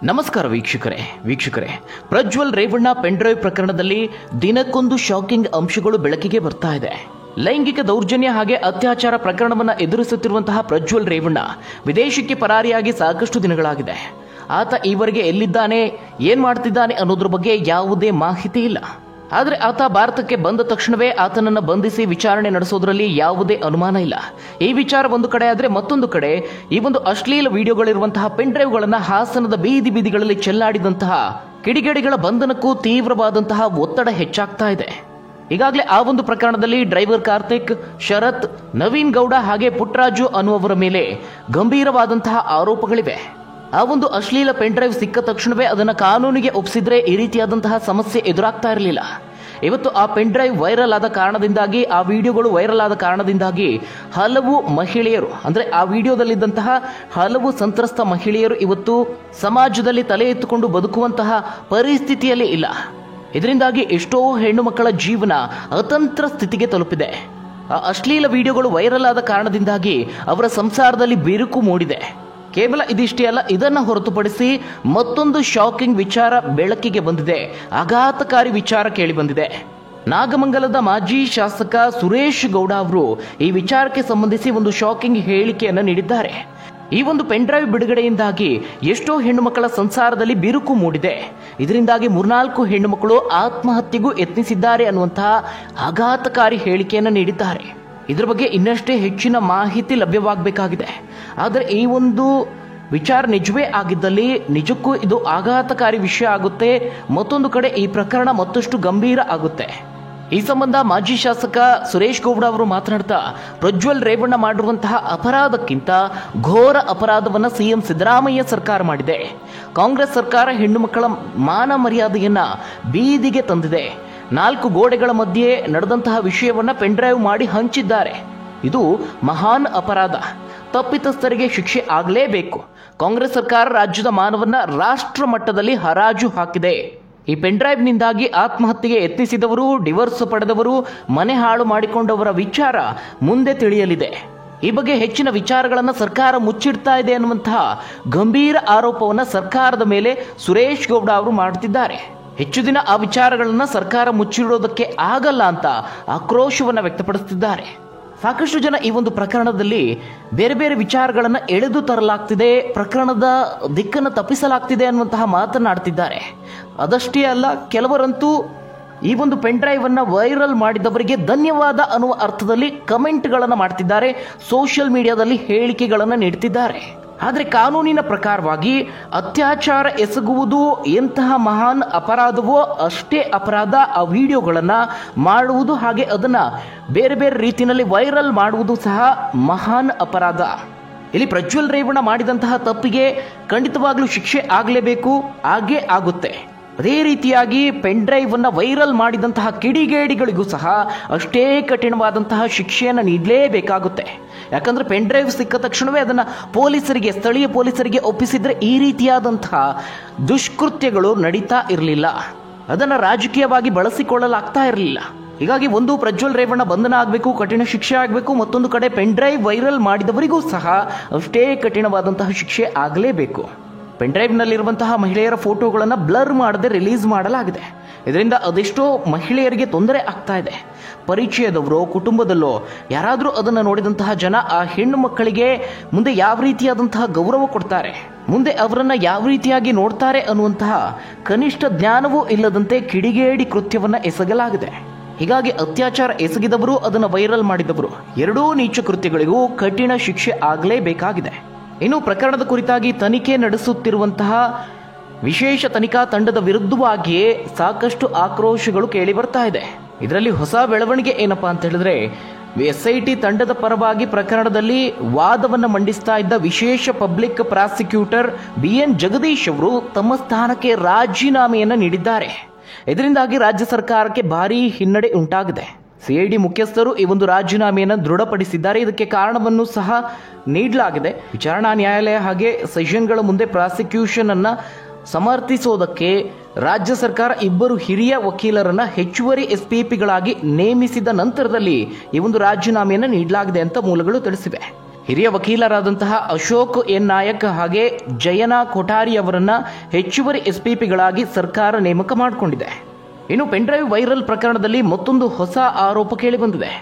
ನಮಸ್ಕಾರ ವೀಕ್ಷಕರೇ ಪ್ರಜ್ವಲ್ ರೇವಣ್ಣ ಪೆನ್ಡ್ರೈವ್ ಪ್ರಕರಣದಲ್ಲಿ ದಿನಕ್ಕೊಂದು ಶಾಕಿಂಗ್ ಅಂಶಗಳು ಬೆಳಕಿಗೆ ಬರ್ತಾ ಇದೆ. ಲೈಂಗಿಕ ದೌರ್ಜನ್ಯ ಹಾಗೆ ಅತ್ಯಾಚಾರ ಪ್ರಕರಣವನ್ನು ಎದುರಿಸುತ್ತಿರುವಂತಹ ಪ್ರಜ್ವಲ್ ರೇವಣ್ಣ ವಿದೇಶಕ್ಕೆ ಪರಾರಿಯಾಗಿ ಸಾಕಷ್ಟು ದಿನಗಳಾಗಿದೆ. ಆತ ಈವರೆಗೆ ಎಲ್ಲಿದ್ದಾನೆ, ಏನ್ ಮಾಡ್ತಿದ್ದಾನೆ ಅನ್ನೋದ್ರ ಬಗ್ಗೆ ಯಾವುದೇ ಮಾಹಿತಿ ಇಲ್ಲ. ಆದರೆ ಆತ ಭಾರತಕ್ಕೆ ಬಂದ ತಕ್ಷಣವೇ ಆತನನ್ನು ಬಂಧಿಸಿ ವಿಚಾರಣೆ ನಡೆಸೋದ್ರಲ್ಲಿ ಯಾವುದೇ ಅನುಮಾನ ಇಲ್ಲ. ಈ ವಿಚಾರ ಒಂದು ಕಡೆ ಆದರೆ ಮತ್ತೊಂದು ಕಡೆ ಈ ಒಂದು ಅಶ್ಲೀಲ ವಿಡಿಯೋಗಳಿರುವಂತಹ ಪೆನ್ಡ್ರೈವ್ಗಳನ್ನು ಹಾಸನದ ಬೀದಿಗಳಲ್ಲಿ ಚೆಲ್ಲಾಡಿದಂತಹ ಕಿಡಿಗೇಡಿಗಳ ಬಂಧನಕ್ಕೂ ತೀವ್ರವಾದಂತಹ ಒತ್ತಡ ಹೆಚ್ಚಾಗ್ತಾ ಇದೆ. ಈಗಾಗಲೇ ಆ ಒಂದು ಪ್ರಕರಣದಲ್ಲಿ ಡ್ರೈವರ್ ಕಾರ್ತಿಕ್, ಶರತ್, ನವೀನ್ ಗೌಡ ಹಾಗೆ ಪುಟ್ಟರಾಜು ಅನ್ನುವವರ ಮೇಲೆ ಗಂಭೀರವಾದಂತಹ ಆರೋಪಗಳಿವೆ. ಆ ಒಂದು ಅಶ್ಲೀಲ ಪೆನ್ಡ್ರೈವ್ ಸಿಕ್ಕ ತಕ್ಷಣವೇ ಅದನ್ನು ಕಾನೂನಿಗೆ ಒಪ್ಪಿಸಿದ್ರೆ ಈ ರೀತಿಯಾದಂತಹ ಸಮಸ್ಯೆ ಎದುರಾಗ್ತಾ ಇರಲಿಲ್ಲ. ಇವತ್ತು ಆ ಪೆನ್ಡ್ರೈವ್ ವೈರಲ್ ಆದ ಕಾರಣದಿಂದಾಗಿ, ಆ ವಿಡಿಯೋಗಳು ವೈರಲ್ ಆದ ಕಾರಣದಿಂದಾಗಿ ಹಲವು ಮಹಿಳೆಯರು, ಅಂದ್ರೆ ಆ ವಿಡಿಯೋದಲ್ಲಿದ್ದಂತಹ ಹಲವು ಸಂತ್ರಸ್ತ ಮಹಿಳೆಯರು ಇವತ್ತು ಸಮಾಜದಲ್ಲಿ ತಲೆ ಎತ್ತುಕೊಂಡು ಬದುಕುವಂತಹ ಪರಿಸ್ಥಿತಿಯಲ್ಲಿ ಇಲ್ಲ. ಇದರಿಂದಾಗಿ ಎಷ್ಟೋ ಹೆಣ್ಣು ಮಕ್ಕಳ ಜೀವನ ಅತಂತ್ರ ಸ್ಥಿತಿಗೆ ತಲುಪಿದೆ. ಆ ಅಶ್ಲೀಲ ವಿಡಿಯೋಗಳು ವೈರಲ್ ಆದ ಕಾರಣದಿಂದಾಗಿ ಅವರ ಸಂಸಾರದಲ್ಲಿ ಬಿರುಕು ಮೂಡಿದೆ. ಕೇವಲ ಇದಿಷ್ಟೇ ಅಲ್ಲ, ಇದನ್ನು ಹೊರತುಪಡಿಸಿ ಮತ್ತೊಂದು ಶಾಕಿಂಗ್ ವಿಚಾರ ಬೆಳಕಿಗೆ ಬಂದಿದೆ. ಆಘಾತಕಾರಿ ವಿಚಾರ ಕೇಳಿ ಬಂದಿದೆ. ನಾಗಮಂಗಲದ ಮಾಜಿ ಶಾಸಕ ಸುರೇಶ್ ಗೌಡ ಅವರು ಈ ವಿಚಾರಕ್ಕೆ ಸಂಬಂಧಿಸಿ ಒಂದು ಶಾಕಿಂಗ್ ಹೇಳಿಕೆಯನ್ನು ನೀಡಿದ್ದಾರೆ. ಈ ಒಂದು ಪೆನ್ಡ್ರೈವ್ ಬಿಡುಗಡೆಯಿಂದಾಗಿ ಎಷ್ಟೋ ಹೆಣ್ಣು ಮಕ್ಕಳ ಸಂಸಾರದಲ್ಲಿ ಬಿರುಕು ಮೂಡಿದೆ. ಇದರಿಂದಾಗಿ 3-4 ಹೆಣ್ಣು ಮಕ್ಕಳು ಆತ್ಮಹತ್ಯೆಗೂ ಯತ್ನಿಸಿದ್ದಾರೆ ಅನ್ನುವಂತಹ ಆಘಾತಕಾರಿ ಹೇಳಿಕೆಯನ್ನು ನೀಡಿದ್ದಾರೆ. ಇದರ ಬಗ್ಗೆ ಇನ್ನಷ್ಟೇ ಹೆಚ್ಚಿನ ಮಾಹಿತಿ ಲಭ್ಯವಾಗಬೇಕಾಗಿದೆ. ಆದರೆ ಈ ಒಂದು ವಿಚಾರ ನಿಜವೇ ಆಗಿದ್ದಲ್ಲಿ ನಿಜಕ್ಕೂ ಇದು ಆಘಾತಕಾರಿ ವಿಷಯ ಆಗುತ್ತೆ. ಮತ್ತೊಂದು ಕಡೆ ಈ ಪ್ರಕರಣ ಮತ್ತಷ್ಟು ಗಂಭೀರ ಆಗುತ್ತೆ. ಈ ಸಂಬಂಧ ಮಾಜಿ ಶಾಸಕ ಸುರೇಶ್ ಗೌಡ ಅವರು ಮಾತನಾಡ್ತಾ, ಪ್ರಜ್ವಲ್ ರೇವಣ್ಣ ಮಾಡಿರುವಂತಹ ಅಪರಾಧಕ್ಕಿಂತ ಘೋರ ಅಪರಾಧವನ್ನು ಸಿಎಂ ಸಿದ್ದರಾಮಯ್ಯ ಸರ್ಕಾರ ಮಾಡಿದೆ. ಕಾಂಗ್ರೆಸ್ ಸರ್ಕಾರ ಹೆಣ್ಣು ಮಕ್ಕಳ ಮಾನ ಮರ್ಯಾದೆಯನ್ನ ಬೀದಿಗೆ ತಂದಿದೆ. 4 ಗೋಡೆಗಳ ಮಧ್ಯೆ ನಡೆದಂತಹ ವಿಷಯವನ್ನ ಪೆನ್ಡ್ರೈವ್ ಮಾಡಿ ಹಂಚಿದ್ದಾರೆ. ಇದು ಮಹಾನ್ ಅಪರಾಧ. ತಪ್ಪಿತಸ್ಥರಿಗೆ ಶಿಕ್ಷೆ ಆಗಲೇಬೇಕು. ಕಾಂಗ್ರೆಸ್ ಸರ್ಕಾರ ರಾಜ್ಯದ ಮಾನವನ್ನ ರಾಷ್ಟ್ರ ಮಟ್ಟದಲ್ಲಿ ಹರಾಜು ಹಾಕಿದೆ. ಈ ಪೆನ್ಡ್ರೈವ್ನಿಂದಾಗಿ ಆತ್ಮಹತ್ಯೆಗೆ ಯತ್ನಿಸಿದವರು, ಡಿವೋರ್ಸ್ ಪಡೆದವರು, ಮನೆ ಹಾಳು ಮಾಡಿಕೊಂಡವರ ವಿಚಾರ ಮುಂದೆ ತಿಳಿಯಲಿದೆ. ಈ ಬಗ್ಗೆ ಹೆಚ್ಚಿನ ವಿಚಾರಗಳನ್ನು ಸರ್ಕಾರ ಮುಚ್ಚಿಡ್ತಾ ಇದೆ ಅನ್ನುವಂತಹ ಗಂಭೀರ ಆರೋಪವನ್ನು ಸರ್ಕಾರದ ಮೇಲೆ ಸುರೇಶ್ ಗೌಡ ಅವರು ಮಾಡುತ್ತಿದ್ದಾರೆ. ಹೆಚ್ಚು ದಿನ ಆ ವಿಚಾರಗಳನ್ನು ಸರ್ಕಾರ ಮುಚ್ಚಿಡೋದಕ್ಕೆ ಆಗಲ್ಲ ಅಂತ ಆಕ್ರೋಶವನ್ನು ವ್ಯಕ್ತಪಡಿಸುತ್ತಿದ್ದಾರೆ. ಸಾಕಷ್ಟು ಜನ ಈ ಒಂದು ಪ್ರಕರಣದಲ್ಲಿ ಬೇರೆ ಬೇರೆ ವಿಚಾರಗಳನ್ನು ಎಳೆದು ತರಲಾಗ್ತಿದೆ, ಪ್ರಕರಣದ ದಿಕ್ಕನ್ನು ತಪ್ಪಿಸಲಾಗ್ತಿದೆ ಅನ್ನುವಂತಹ ಮಾತನಾಡ್ತಿದ್ದಾರೆ. ಅದಷ್ಟೇ ಅಲ್ಲ, ಕೆಲವರಂತೂ ಈ ಒಂದು ಪೆನ್ಡ್ರೈವ್ ಅನ್ನು ವೈರಲ್ ಮಾಡಿದವರಿಗೆ ಧನ್ಯವಾದ ಅನ್ನುವ ಅರ್ಥದಲ್ಲಿ ಕಮೆಂಟ್ಗಳನ್ನು ಮಾಡ್ತಿದ್ದಾರೆ, ಸೋಷಿಯಲ್ ಮೀಡಿಯಾದಲ್ಲಿ ಹೇಳಿಕೆಗಳನ್ನು ನೀಡ್ತಿದ್ದಾರೆ. ಆದರೆ ಕಾನೂನಿನ ಪ್ರಕಾರವಾಗಿ ಅತ್ಯಾಚಾರ ಎಸಗುವುದು ಎಂತಹ ಮಹಾನ್ ಅಪರಾಧವೋ ಅಷ್ಟೇ ಅಪರಾಧ ಆ ವಿಡಿಯೋಗಳನ್ನು ಮಾಡುವುದು, ಹಾಗೆ ಅದನ್ನು ಬೇರೆ ಬೇರೆ ರೀತಿಯಲ್ಲಿ ವೈರಲ್ ಮಾಡುವುದು ಸಹ ಮಹಾನ್ ಅಪರಾಧ. ಇಲ್ಲಿ ಪ್ರಜ್ವಲ್ ರೇವಣ್ಣ ಮಾಡಿದಂತಹ ತಪ್ಪಿಗೆ ಖಂಡಿತವಾಗ್ಲೂ ಶಿಕ್ಷೆ ಆಗಲೇಬೇಕು, ಹಾಗೇ ಆಗುತ್ತೆ. ಅದೇ ರೀತಿಯಾಗಿ ಪೆನ್ಡ್ರೈವ್ ಅನ್ನು ವೈರಲ್ ಮಾಡಿದಂತಹ ಕಿಡಿಗೇಡಿಗಳಿಗೂ ಸಹ ಅಷ್ಟೇ ಕಠಿಣವಾದಂತಹ ಶಿಕ್ಷೆಯನ್ನು ನೀಡಲೇಬೇಕಾಗುತ್ತೆ. ಯಾಕಂದ್ರೆ ಪೆನ್ಡ್ರೈವ್ ಸಿಕ್ಕ ತಕ್ಷಣವೇ ಅದನ್ನು ಪೊಲೀಸರಿಗೆ, ಸ್ಥಳೀಯ ಪೊಲೀಸರಿಗೆ ಒಪ್ಪಿಸಿದ್ರೆ ಈ ರೀತಿಯಾದಂತಹ ದುಷ್ಕೃತ್ಯಗಳು ನಡೀತಾ ಇರಲಿಲ್ಲ. ಅದನ್ನು ರಾಜಕೀಯವಾಗಿ ಬಳಸಿಕೊಳ್ಳಲಾಗ್ತಾ ಇರಲಿಲ್ಲ. ಹೀಗಾಗಿ ಒಂದು ಪ್ರಜ್ವಲ್ ರೇವಣ್ಣ ಬಂಧನ ಆಗಬೇಕು, ಕಠಿಣ ಶಿಕ್ಷೆ ಆಗಬೇಕು. ಮತ್ತೊಂದು ಕಡೆ ಪೆನ್ಡ್ರೈವ್ ವೈರಲ್ ಮಾಡಿದವರಿಗೂ ಸಹ ಅಷ್ಟೇ ಕಠಿಣವಾದಂತಹ ಶಿಕ್ಷೆ ಆಗಲೇಬೇಕು. ಪೆನ್ಡ್ರೈವ್ನಲ್ಲಿರುವಂತಹ ಮಹಿಳೆಯರ ಫೋಟೋಗಳನ್ನು ಬ್ಲರ್ ಮಾಡದೆ ರಿಲೀಸ್ ಮಾಡಲಾಗಿದೆ. ಇದರಿಂದ ಅದೆಷ್ಟೋ ಮಹಿಳೆಯರಿಗೆ ತೊಂದರೆ ಆಗ್ತಾ ಇದೆ. ಪರಿಚಯದವರೋ ಕುಟುಂಬದಲ್ಲೋ ಯಾರಾದರೂ ಅದನ್ನು ನೋಡಿದಂತಹ ಜನ ಆ ಹೆಣ್ಣು ಮಕ್ಕಳಿಗೆ ಮುಂದೆ ಯಾವ ರೀತಿಯಾದಂತಹ ಗೌರವ ಕೊಡ್ತಾರೆ, ಮುಂದೆ ಅವರನ್ನು ಯಾವ ರೀತಿಯಾಗಿ ನೋಡ್ತಾರೆ ಅನ್ನುವಂತಹ ಕನಿಷ್ಠ ಜ್ಞಾನವೂ ಇಲ್ಲದಂತೆ ಕಿಡಿಗೇಡಿ ಕೃತ್ಯವನ್ನು ಎಸಗಲಾಗಿದೆ. ಹೀಗಾಗಿ ಅತ್ಯಾಚಾರ ಎಸಗಿದವರು, ಅದನ್ನು ವೈರಲ್ ಮಾಡಿದವರು, ಎರಡೂ ನೀಚ ಕೃತ್ಯಗಳಿಗೂ ಕಠಿಣ ಶಿಕ್ಷೆ ಆಗಲೇಬೇಕಾಗಿದೆ. ಇನ್ನು ಪ್ರಕರಣದ ಕುರಿತಾಗಿ ತನಿಖೆ ನಡೆಸುತ್ತಿರುವಂತಹ ವಿಶೇಷ ತನಿಖಾ ತಂಡದ ವಿರುದ್ಧವಾಗಿಯೇ ಸಾಕಷ್ಟು ಆಕ್ರೋಶಗಳು ಕೇಳಿ ಬರ್ತಾ ಇದೆ. ಇದರಲ್ಲಿ ಹೊಸ ಬೆಳವಣಿಗೆ ಏನಪ್ಪಾ ಅಂತ ಹೇಳಿದ್ರೆ, SIT ತಂಡದ ಪರವಾಗಿ ಪ್ರಕರಣದಲ್ಲಿ ವಾದವನ್ನು ಮಂಡಿಸ್ತಾ ಇದ್ದ ವಿಶೇಷ ಪಬ್ಲಿಕ್ ಪ್ರಾಸಿಕ್ಯೂಟರ್ BN ಜಗದೀಶ್ ಅವರು ತಮ್ಮ ಸ್ಥಾನಕ್ಕೆ ರಾಜೀನಾಮೆಯನ್ನು ನೀಡಿದ್ದಾರೆ. ಇದರಿಂದಾಗಿ ರಾಜ್ಯ ಸರ್ಕಾರಕ್ಕೆ ಭಾರೀ ಹಿನ್ನಡೆ ಉಂಟಾಗಿದೆ. CID ಮುಖ್ಯಸ್ಥರು ಈ ಒಂದು ರಾಜೀನಾಮೆಯನ್ನು ದೃಢಪಡಿಸಿದ್ದಾರೆ. ಇದಕ್ಕೆ ಕಾರಣವನ್ನು ಸಹ ನೀಡಲಾಗಿದೆ. ವಿಚಾರಣಾ ನ್ಯಾಯಾಲಯ ಹಾಗೆ ಸೆಷನ್ಗಳ ಮುಂದೆ ಪ್ರಾಸಿಕ್ಯೂಷನ್ ಅನ್ನ ಸಮರ್ಥಿಸೋದಕ್ಕೆ ರಾಜ್ಯ ಸರ್ಕಾರ 2 ಹಿರಿಯ ವಕೀಲರನ್ನ ಹೆಚ್ಚುವರಿ SPPಗಳಾಗಿ ನೇಮಿಸಿದ ನಂತರದಲ್ಲಿ ಈ ಒಂದು ರಾಜೀನಾಮೆಯನ್ನು ನೀಡಲಾಗಿದೆ ಅಂತ ಮೂಲಗಳು ತಿಳಿಸಿವೆ. ಹಿರಿಯ ವಕೀಲರಾದಂತಹ ಅಶೋಕ್ ಎನ್ ನಾಯಕ್ ಹಾಗೆ ಜಯನಾ ಕೊಠಾರಿ ಅವರನ್ನ ಹೆಚ್ಚುವರಿ ಎಸ್ಪಿಪಿಗಳಾಗಿ ಸರ್ಕಾರ ನೇಮಕ ಮಾಡಿಕೊಂಡಿದೆ. ಇನ್ನು ಪೆನ್ಡ್ರೈವ್ ವೈರಲ್ ಪ್ರಕರಣದಲ್ಲಿ ಮತ್ತೊಂದು ಹೊಸ ಆರೋಪ ಕೇಳಿಬಂದಿದೆ.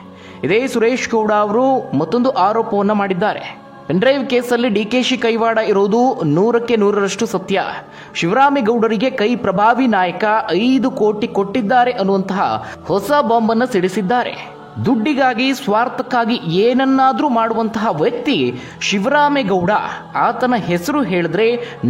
ಇದೇ ಸುರೇಶ್ ಗೌಡ ಅವರು ಮತ್ತೊಂದು ಆರೋಪವನ್ನು ಮಾಡಿದ್ದಾರೆ. ಪೆನ್ಡ್ರೈವ್ ಕೇಸಲ್ಲಿ ಡಿಕೆಶಿ ಕೈವಾಡ ಇರುವುದು 100% ಸತ್ಯ. ಶಿವರಾಮೇಗೌಡರಿಗೆ ಕೈ ಪ್ರಭಾವಿ ನಾಯಕ 5 ಕೋಟಿ ಕೊಟ್ಟಿದ್ದಾರೆ ಅನ್ನುವಂತಹ ಹೊಸ ಬಾಂಬ್ ಅನ್ನು ಸಿಡಿಸಿದ್ದಾರೆ. ದುಡ್ಡಿಗಾಗಿ ಸ್ವಾರ್ಥಕ್ಕಾಗಿ ಏನನ್ನಾದ್ರೂ ಮಾಡುವಂತಹ ವ್ಯಕ್ತಿ ಶಿವರಾಮೇಗೌಡ. ಆತನ ಹೆಸರು ಹೇಳಿದ್ರೆ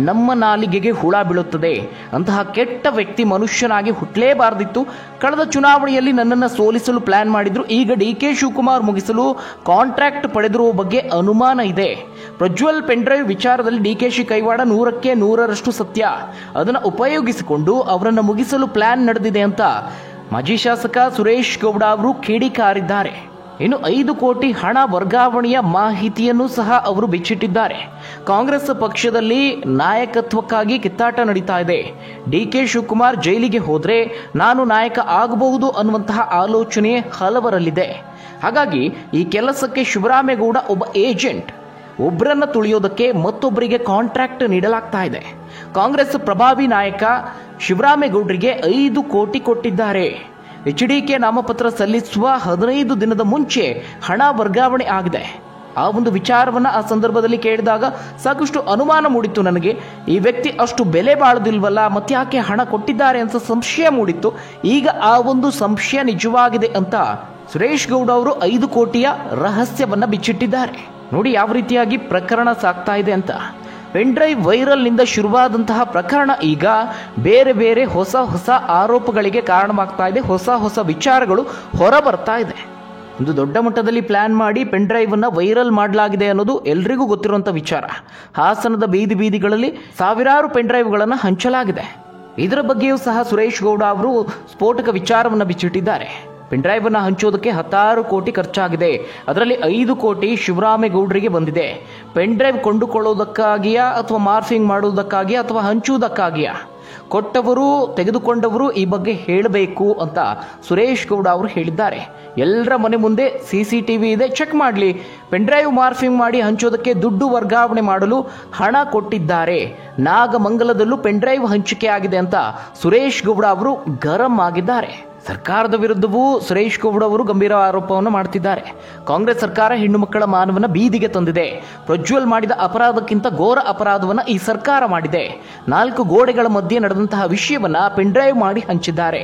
ನಮ್ಮ ನಾಲಿಗೆಗೆ ಹುಳ ಬೀಳುತ್ತದೆ. ಅಂತಹ ಕೆಟ್ಟ ವ್ಯಕ್ತಿ ಮನುಷ್ಯನಾಗಿ ಹುಟ್ಟಲೇಬಾರದಿತ್ತು. ಕಳೆದ ಚುನಾವಣೆಯಲ್ಲಿ ನನ್ನನ್ನು ಸೋಲಿಸಲು ಪ್ಲಾನ್ ಮಾಡಿದ್ರು. ಈಗ ಡಿಕೆ ಶಿವಕುಮಾರ್ ಮುಗಿಸಲು ಕಾಂಟ್ರಾಕ್ಟ್ ಪಡೆದಿರುವ ಬಗ್ಗೆ ಅನುಮಾನ ಇದೆ. ಪ್ರಜ್ವಲ್ ಪೆನ್ಡ್ರೈವ್ ವಿಚಾರದಲ್ಲಿ ಡಿಕೆಶಿ ಕೈವಾಡ 100% ಸತ್ಯ. ಅದನ್ನು ಉಪಯೋಗಿಸಿಕೊಂಡು ಅವರನ್ನು ಮುಗಿಸಲು ಪ್ಲಾನ್ ನಡೆದಿದೆ ಅಂತ ಮಾಜಿ ಶಾಸಕ ಸುರೇಶ್ ಗೌಡ ಅವರು ಕಿಡಿಕಾರಿದ್ದಾರೆ. ಇನ್ನು 5 ಕೋಟಿ ಹಣ ವರ್ಗಾವಣೆಯ ಮಾಹಿತಿಯನ್ನು ಸಹ ಅವರು ಬಿಚ್ಚಿಟ್ಟಿದ್ದಾರೆ. ಕಾಂಗ್ರೆಸ್ ಪಕ್ಷದಲ್ಲಿ ನಾಯಕತ್ವಕ್ಕಾಗಿ ಕಿತ್ತಾಟ ನಡೀತಾ ಇದೆ. ಡಿಕೆ ಶಿವಕುಮಾರ್ ಜೈಲಿಗೆ ಹೋದ್ರೆ ನಾನು ನಾಯಕ ಆಗಬಹುದು ಅನ್ನುವಂತಹ ಆಲೋಚನೆ ಹಲವರಲ್ಲಿದೆ. ಹಾಗಾಗಿ ಈ ಕೆಲಸಕ್ಕೆ ಶಿವರಾಮೇಗೌಡ ಒಬ್ಬ ಏಜೆಂಟ್. ಒಬ್ಬರನ್ನ ತುಳಿಯೋದಕ್ಕೆ ಮತ್ತೊಬ್ಬರಿಗೆ ಕಾಂಟ್ರಾಕ್ಟ್ ನೀಡಲಾಗ್ತಾ ಇದೆ. ಕಾಂಗ್ರೆಸ್ ಪ್ರಭಾವಿ ನಾಯಕ ಶಿವರಾಮೇಗೌಡರಿಗೆ 5 ಕೋಟಿ ಕೊಟ್ಟಿದ್ದಾರೆ. HDK ನಾಮಪತ್ರ ಸಲ್ಲಿಸುವ 15 ದಿನದ ಮುಂಚೆ ಹಣ ವರ್ಗಾವಣೆ ಆಗಿದೆ. ಆ ಒಂದು ವಿಚಾರವನ್ನು ಆ ಸಂದರ್ಭದಲ್ಲಿ ಕೇಳಿದಾಗ ಸಾಕಷ್ಟು ಅನುಮಾನ ಮೂಡಿತ್ತು ನನಗೆ. ಈ ವ್ಯಕ್ತಿ ಅಷ್ಟು ಬೆಲೆ ಬಾಳದಿಲ್ವಲ್ಲ, ಮತ್ತೆ ಯಾಕೆ ಹಣ ಕೊಟ್ಟಿದ್ದಾರೆ ಅಂತ ಸಂಶಯ ಮೂಡಿತ್ತು. ಈಗ ಆ ಒಂದು ಸಂಶಯ ನಿಜವಾಗಿದೆ ಅಂತ ಸುರೇಶ್ ಗೌಡ ಅವರು 5 ಕೋಟಿಯ ರಹಸ್ಯವನ್ನ ಬಿಚ್ಚಿಟ್ಟಿದ್ದಾರೆ. ನೋಡಿ ಯಾವ ರೀತಿಯಾಗಿ ಪ್ರಕರಣ ಸಾಗ್ತಾ ಇದೆ ಅಂತ. ಪೆನ್ಡ್ರೈವ್ ವೈರಲ್ನಿಂದ ಶುರುವಾದಂತಹ ಪ್ರಕರಣ ಈಗ ಬೇರೆ ಬೇರೆ ಹೊಸ ಹೊಸ ಆರೋಪಗಳಿಗೆ ಕಾರಣವಾಗ್ತಾ ಇದೆ. ಹೊಸ ವಿಚಾರಗಳು ಹೊರ ಬರ್ತಾ ಇದೆ. ಒಂದು ದೊಡ್ಡ ಮಟ್ಟದಲ್ಲಿ ಪ್ಲಾನ್ ಮಾಡಿ ಪೆನ್ಡ್ರೈವ್ ಅನ್ನ ವೈರಲ್ ಮಾಡಲಾಗಿದೆ ಅನ್ನೋದು ಎಲ್ರಿಗೂ ಗೊತ್ತಿರುವಂಥ ವಿಚಾರ. ಹಾಸನದ ಬೀದಿಗಳಲ್ಲಿ ಸಾವಿರಾರು ಪೆನ್ಡ್ರೈವ್ಗಳನ್ನು ಹಂಚಲಾಗಿದೆ. ಇದರ ಬಗ್ಗೆಯೂ ಸಹ ಸುರೇಶ್ ಗೌಡ ಅವರು ಸ್ಫೋಟಕ ವಿಚಾರವನ್ನು ಬಿಚ್ಚಿಟ್ಟಿದ್ದಾರೆ. ಪೆನ್ಡ್ರೈವ್ ಅನ್ನು ಹಂಚೋದಕ್ಕೆ 16 ಕೋಟಿ ಖರ್ಚಾಗಿದೆ. ಅದರಲ್ಲಿ 5 ಕೋಟಿ ಶಿವರಾಮೇಗೌಡರಿಗೆ ಬಂದಿದೆ. ಪೆನ್ಡ್ರೈವ್ ಕೊಂಡುಕೊಳ್ಳೋದಕ್ಕಾಗಿಯಾ ಅಥವಾ ಮಾರ್ಫಿಂಗ್ ಮಾಡುವುದಕ್ಕಾಗಿಯಾ ಅಥವಾ ಹಂಚುವುದಕ್ಕಾಗಿಯಾ? ಕೊಟ್ಟವರು ತೆಗೆದುಕೊಂಡವರು ಈ ಬಗ್ಗೆ ಹೇಳಬೇಕು ಅಂತ ಸುರೇಶ್ ಗೌಡ ಅವರು ಹೇಳಿದ್ದಾರೆ. ಎಲ್ಲರ ಮನೆ ಮುಂದೆ CCTV ಇದೆ, ಚೆಕ್ ಮಾಡಲಿ. ಪೆನ್ಡ್ರೈವ್ ಮಾರ್ಫಿಂಗ್ ಮಾಡಿ ಹಂಚೋದಕ್ಕೆ ದುಡ್ಡು ವರ್ಗಾವಣೆ ಮಾಡಲು ಹಣ ಕೊಟ್ಟಿದ್ದಾರೆ. ನಾಗಮಂಗಲದಲ್ಲೂ ಪೆನ್ಡ್ರೈವ್ ಹಂಚಿಕೆ ಆಗಿದೆ ಅಂತ ಸುರೇಶ್ ಗೌಡ ಅವರು ಗರಂ ಆಗಿದ್ದಾರೆ. ಸರ್ಕಾರದ ವಿರುದ್ಧವೂ ಸುರೇಶ್ ಗೌಡ ಅವರು ಗಂಭೀರ ಆರೋಪವನ್ನು ಮಾಡ್ತಿದ್ದಾರೆ. ಕಾಂಗ್ರೆಸ್ ಸರ್ಕಾರ ಹೆಣ್ಣು ಮಕ್ಕಳ ಮಾನವನ್ನ ಬೀದಿಗೆ ತಂದಿದೆ. ಪ್ರಜ್ವಲ್ ಮಾಡಿದ ಅಪರಾಧಕ್ಕಿಂತ ಘೋರ ಅಪರಾಧವನ್ನ ಈ ಸರ್ಕಾರ ಮಾಡಿದೆ. 4 ಗೋಡೆಗಳ ಮಧ್ಯೆ ನಡೆದಂತಹ ವಿಷಯವನ್ನ ಪೆನ್ಡ್ರೈವ್ ಮಾಡಿ ಹಂಚಿದ್ದಾರೆ.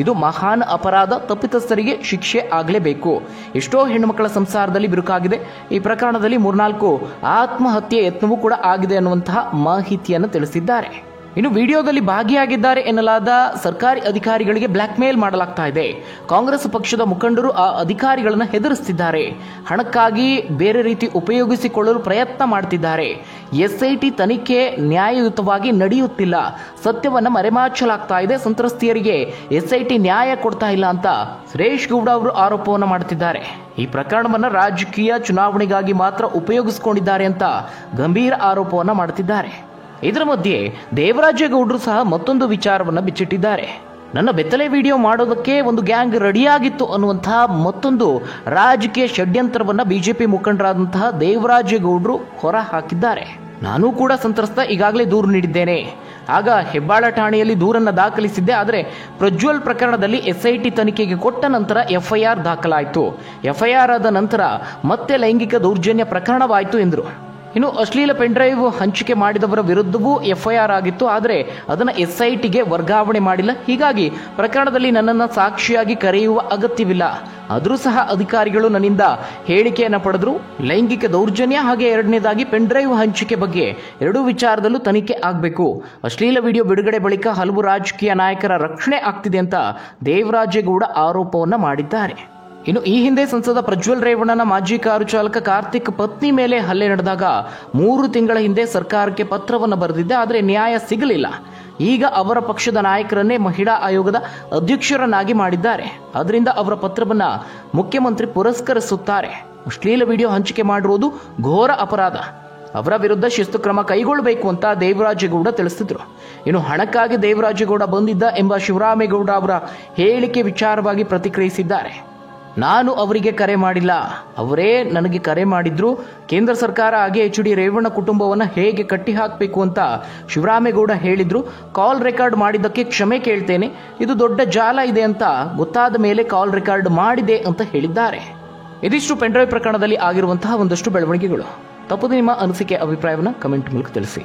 ಇದು ಮಹಾನ್ ಅಪರಾಧ. ತಪ್ಪಿತಸ್ಥರಿಗೆ ಶಿಕ್ಷೆ ಆಗಲೇಬೇಕು. ಎಷ್ಟೋ ಹೆಣ್ಣು ಮಕ್ಕಳ ಸಂಸಾರದಲ್ಲಿ ಬಿರುಕಾಗಿದೆ. ಈ ಪ್ರಕರಣದಲ್ಲಿ 3-4 ಆತ್ಮಹತ್ಯೆ ಯತ್ನವೂ ಕೂಡ ಆಗಿದೆ ಅನ್ನುವಂತಹ ಮಾಹಿತಿಯನ್ನು ತಿಳಿಸಿದ್ದಾರೆ. ಇನ್ನು ವಿಡಿಯೋದಲ್ಲಿ ಭಾಗಿಯಾಗಿದ್ದಾರೆ ಎನ್ನಲಾದ ಸರ್ಕಾರಿ ಅಧಿಕಾರಿಗಳಿಗೆ ಬ್ಲಾಕ್ ಮೇಲ್ ಮಾಡಲಾಗ್ತಾ ಇದೆ. ಕಾಂಗ್ರೆಸ್ ಪಕ್ಷದ ಮುಖಂಡರು ಆ ಅಧಿಕಾರಿಗಳನ್ನು ಹೆದರಿಸುತ್ತಿದ್ದಾರೆ. ಹಣಕ್ಕಾಗಿ ಬೇರೆ ರೀತಿ ಉಪಯೋಗಿಸಿಕೊಳ್ಳಲು ಪ್ರಯತ್ನ ಮಾಡ್ತಿದ್ದಾರೆ. SIT ತನಿಖೆ ನ್ಯಾಯಯುತವಾಗಿ ನಡೆಯುತ್ತಿಲ್ಲ. ಸತ್ಯವನ್ನು ಮರೆಮಾಚಲಾಗ್ತಾ ಇದೆ. ಸಂತ್ರಸ್ತೆಯರಿಗೆ SIT ನ್ಯಾಯ ಕೊಡ್ತಾ ಇಲ್ಲ ಅಂತ ಸುರೇಶ್ ಗೌಡ ಅವರು ಆರೋಪವನ್ನು ಮಾಡುತ್ತಿದ್ದಾರೆ. ಈ ಪ್ರಕರಣವನ್ನು ರಾಜಕೀಯ ಚುನಾವಣೆಗಾಗಿ ಮಾತ್ರ ಉಪಯೋಗಿಸಿಕೊಂಡಿದ್ದಾರೆ ಅಂತ ಗಂಭೀರ ಆರೋಪವನ್ನು ಮಾಡುತ್ತಿದ್ದಾರೆ. ಇದರ ಮಧ್ಯೆ ದೇವರಾಜೇಗೌಡರು ಸಹ ಮತ್ತೊಂದು ವಿಚಾರವನ್ನು ಬಿಚ್ಚಿಟ್ಟಿದ್ದಾರೆ. ನನ್ನ ಬೆತ್ತಲೆ ವಿಡಿಯೋ ಮಾಡೋದಕ್ಕೆ ಒಂದು ಗ್ಯಾಂಗ್ ರೆಡಿಯಾಗಿತ್ತು ಅನ್ನುವಂತಹ ಮತ್ತೊಂದು ರಾಜಕೀಯ ಷಡ್ಯಂತ್ರವನ್ನು BJP ಮುಖಂಡರಾದಂತಹ ದೇವರಾಜೇಗೌಡರು ಹೊರ ಹಾಕಿದ್ದಾರೆ. ನಾನು ಕೂಡ ಸಂತ್ರಸ್ತ, ಈಗಾಗಲೇ ದೂರು ನೀಡಿದ್ದೇನೆ. ಆಗ ಹೆಬ್ಬಾಳ ಠಾಣೆಯಲ್ಲಿ ದೂರನ್ನು ದಾಖಲಿಸಿದ್ದೆ. ಆದರೆ ಪ್ರಜ್ವಲ್ ಪ್ರಕರಣದಲ್ಲಿ SIT ತನಿಖೆಗೆ ಕೊಟ್ಟ ನಂತರ FIR ದಾಖಲಾಯಿತು. FIR ಆದ ನಂತರ ಮತ್ತೆ ಲೈಂಗಿಕ ದೌರ್ಜನ್ಯ ಪ್ರಕರಣವಾಯಿತು ಎಂದರು. ಇನ್ನು ಅಶ್ಲೀಲ ಪೆನ್ಡ್ರೈವ್ ಹಂಚಿಕೆ ಮಾಡಿದವರ ವಿರುದ್ಧವೂ FIR ಆಗಿತ್ತು. ಆದರೆ ಅದನ್ನು SITಗೆ ವರ್ಗಾವಣೆ ಮಾಡಿಲ್ಲ. ಹೀಗಾಗಿ ಪ್ರಕರಣದಲ್ಲಿ ನನ್ನನ್ನು ಸಾಕ್ಷಿಯಾಗಿ ಕರೆಯುವ ಅಗತ್ಯವಿಲ್ಲ. ಆದರೂ ಸಹ ಅಧಿಕಾರಿಗಳು ನನ್ನಿಂದ ಹೇಳಿಕೆಯನ್ನು ಪಡೆದರು. ಲೈಂಗಿಕ ದೌರ್ಜನ್ಯ ಹಾಗೆ ಎರಡನೇದಾಗಿ ಪೆನ್ಡ್ರೈವ್ ಹಂಚಿಕೆ ಬಗ್ಗೆ ಎರಡೂ ವಿಚಾರದಲ್ಲೂ ತನಿಖೆ ಆಗಬೇಕು. ಅಶ್ಲೀಲ ವಿಡಿಯೋ ಬಿಡುಗಡೆ ಬಳಿಕ ಹಲವು ರಾಜಕೀಯ ನಾಯಕರ ರಕ್ಷಣೆ ಆಗ್ತಿದೆ ಅಂತ ದೇವರಾಜೇಗೌಡ ಆರೋಪವನ್ನು ಮಾಡಿದ್ದಾರೆ. ಇನ್ನು ಈ ಹಿಂದೆ ಸಂಸದ ಪ್ರಜ್ವಲ್ ರೇವಣ್ಣನ ಮಾಜಿ ಕಾರು ಚಾಲಕ ಕಾರ್ತಿಕ್ ಪತ್ನಿ ಮೇಲೆ ಹಲ್ಲೆ ನಡೆದಾಗ 3 ತಿಂಗಳ ಹಿಂದೆ ಸರ್ಕಾರಕ್ಕೆ ಪತ್ರವನ್ನು ಬರೆದಿದ್ದೆ. ಆದರೆ ನ್ಯಾಯ ಸಿಗಲಿಲ್ಲ. ಈಗ ಅವರ ಪಕ್ಷದ ನಾಯಕರನ್ನೇ ಮಹಿಳಾ ಆಯೋಗದ ಅಧ್ಯಕ್ಷರನ್ನಾಗಿ ಮಾಡಿದ್ದಾರೆ. ಅದರಿಂದ ಅವರ ಪತ್ರವನ್ನು ಮುಖ್ಯಮಂತ್ರಿ ಪುರಸ್ಕರಿಸುತ್ತಾರೆ. ಅಶ್ಲೀಲ ವಿಡಿಯೋ ಹಂಚಿಕೆ ಮಾಡಿರುವುದು ಘೋರ ಅಪರಾಧ. ಅವರ ವಿರುದ್ಧ ಶಿಸ್ತು ಕ್ರಮ ಕೈಗೊಳ್ಳಬೇಕು ಅಂತ ದೇವರಾಜೇಗೌಡ ತಿಳಿಸಿದ್ರು. ಇನ್ನು ಹಣಕ್ಕಾಗಿ ದೇವರಾಜೇಗೌಡ ಬಂದಿದ್ದ ಎಂಬ ಶಿವರಾಮೇಗೌಡ ಅವರ ಹೇಳಿಕೆ ವಿಚಾರವಾಗಿ ಪ್ರತಿಕ್ರಿಯಿಸಿದ್ದಾರೆ. ನಾನು ಅವರಿಗೆ ಕರೆ ಮಾಡಿಲ್ಲ, ಅವರೇ ನನಗೆ ಕರೆ ಮಾಡಿದ್ರು. ಕೇಂದ್ರ ಸರ್ಕಾರ ಹಾಗೆ HD ರೇವಣ್ಣ ಕುಟುಂಬವನ್ನು ಹೇಗೆ ಕಟ್ಟಿ ಹಾಕಬೇಕು ಅಂತ ಶಿವರಾಮೇಗೌಡ ಹೇಳಿದ್ರು. ಕಾಲ್ ರೆಕಾರ್ಡ್ ಮಾಡಿದ್ದಕ್ಕೆ ಕ್ಷಮೆ ಕೇಳ್ತೇನೆ. ಇದು ದೊಡ್ಡ ಜಾಲ ಇದೆ ಅಂತ ಗೊತ್ತಾದ ಮೇಲೆ ಕಾಲ್ ರೆಕಾರ್ಡ್ ಮಾಡಿದೆ ಅಂತ ಹೇಳಿದ್ದಾರೆ. ಇದಿಷ್ಟು ಪೆನ್ಡ್ರೈವ್ ಪ್ರಕರಣದಲ್ಲಿ ಆಗಿರುವಂತಹ ಒಂದಷ್ಟು ಬೆಳವಣಿಗೆಗಳು. ತಪ್ಪದೆ ನಿಮ್ಮ ಅನಿಸಿಕೆ ಅಭಿಪ್ರಾಯವನ್ನು ಕಮೆಂಟ್ ಮೂಲಕ ತಿಳಿಸಿ.